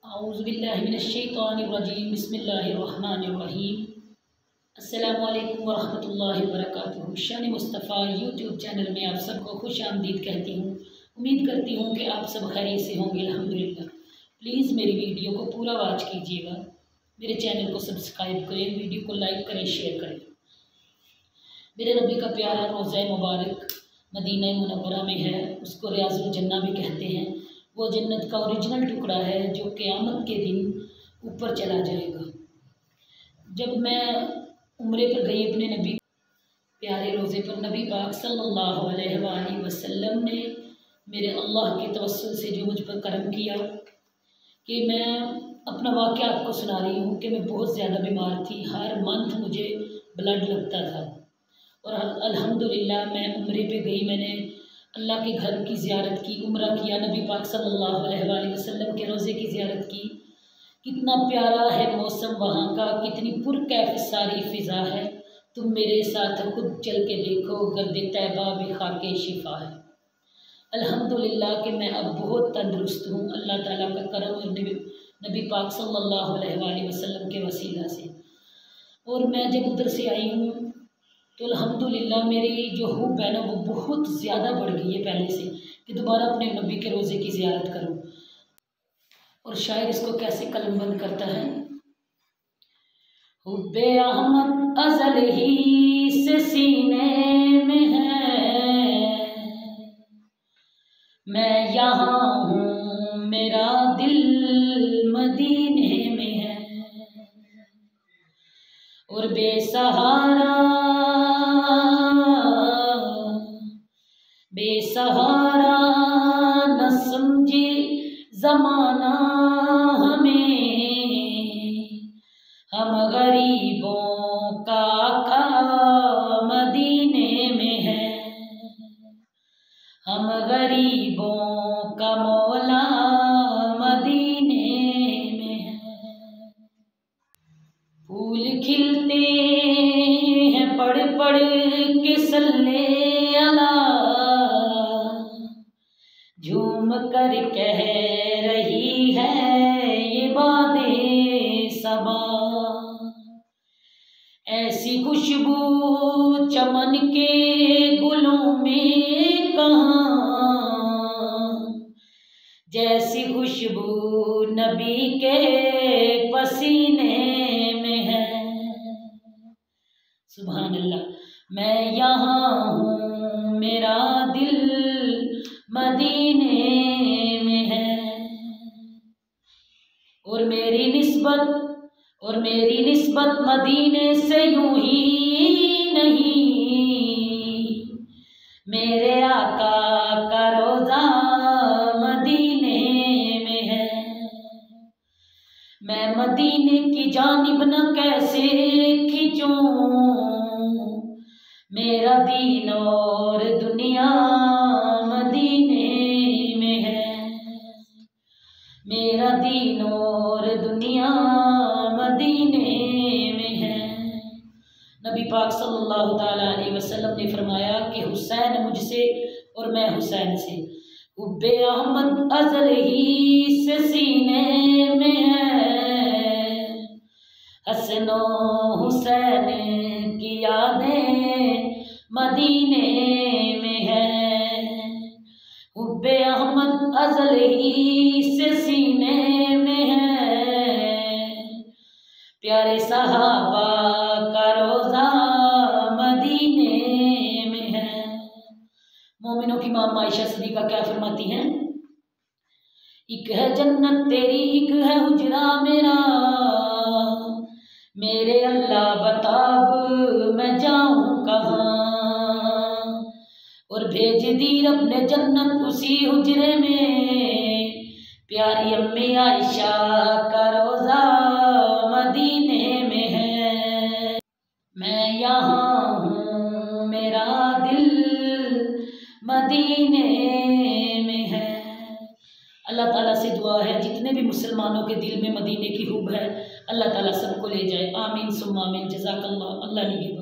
औज़ुबिल्लाहिमिनश्शैतानिर्रजीम बिस्मिल्लाहिर्रहमानिर्रहीम। अस्सलामु अलैकुम वरहमतुल्लाहि वबरकातुहू। शान मुस्तफ़ा यूट्यूब चैनल में आप सबको खुश आमदीद कहती हूँ। उम्मीद करती हूँ कि आप सब खैरियत से होंगे अल्हम्दुलिल्लाह। प्लीज़ मेरी वीडियो को पूरा वॉच कीजिएगा, मेरे चैनल को सब्सक्राइब करें, वीडियो को लाइक करें, शेयर करें। मेरे नबी का प्यारा रोज़ा मुबारक मदीना मुनव्वरा में है, उसको रियाजुल जन्ना भी कहते हैं। वो जन्नत का ओरिजिनल टुकड़ा है जो क़यामत के दिन ऊपर चला जाएगा। जब मैं उम्रे पर गई अपने नबी प्यारे रोज़े पर, नबी पाक सल्लल्लाहु अलैहि वसल्लम ने मेरे अल्लाह के तवस्सुल से जो मुझ पर करम किया कि मैं अपना वाक़या आपको सुना रही हूँ कि मैं बहुत ज़्यादा बीमार थी। हर मंथ मुझे ब्लड लगता था और अल्हम्दुलिल्लाह मैं उम्रे पे गई, मैंने अल्लाह के घर की ज़ियारत की, उम्रा किया, नबी पाक सल्लल्लाहु अलैहि वसल्लम के रोज़े की ज़ियारत की। कितना प्यारा है मौसम वहाँ का, कितनी पुरकैफ सारी फ़िज़ा है। तुम मेरे साथ खुद चल के देखो, गर्द तैबा भी खाके शिफा है। अल्हम्दुलिल्लाह कि मैं अब बहुत तंदुरुस्त हूँ अल्लाह ताला का करम और नबी पाक सल्लल्लाहु अलैहि वसल्लम के वसीला से। और मैं जब उधर से आई हूँ तो अल्हम्दुलिल्लाह मेरी जो हुब है ना वो बहुत ज़्यादा बढ़ गई है पहले से, कि दोबारा अपने नबी के रोज़े की ज़ियारत करूँ। और शायर इसको कैसे कलमबंद करता है। हुब्बे अहमद अज़ल ही से सीने में है, मैं यहाँ हूँ मेरा दिल मदीने में है। और बेसहारा न समझे ज़माना हमें, हम गरीबों का मदीने में है, हम गरीबों का मौला मदीने में है। फूल खिलते हैं पढ़ पढ़ के सल्ले अला, झूम कर कह रही है ये बादे सबा। ऐसी खुशबू चमन के गुलों में कहाँ, जैसी खुशबू नबी के पसीने में है। सुभान अल्लाह। मैं यहाँ हूँ मेरा दिल मदीने में है। और मेरी निस्बत मदीने से यूं ही नहीं, मेरे आका का रोज़ा मदीने में है। मैं मदीने की जानिब न कैसे खिंचूं, मेरा दीन और दुनिया मदीने में है, मेरा दीन और दुनिया मदीने में है। नबी पाक सल्लल्लाहु ताला अलैहि वसल्लम ने फरमाया कि हुसैन मुझसे और मैं हुसैन से। हुब्बे अहमद अज़ल ही से सीने में है, हसनो हुसैन की यादें मदीने में है। हुब्बे अहमद अज़ल ही से सीने में है, प्यारे सहाबा का रोज़ा मदीने में है। मोमिनों की मां आयशा सिद्दीक़ा क्या फरमाती हैं। एक है जन्नत तेरी, एक है हुजरा मेरा, मेरे अल्लाह बताब मैं जाऊँ कहाँ। और भेज दी रब ने जन्नत उसी हुजरे में, प्यारी अम्मी आयशा का रोज़ा मदीने में है। मैं यहाँ हूँ मेरा दिल मदीने में है। अल्लाह ताला से दुआ है जितने भी मुसलमानों के दिल में मदीने की हुब है अल्लाह ताला सबको ले जाए। आमीन सुम्मा आमीन। जज़ाकल्लाह। अल्लाह निगहबान।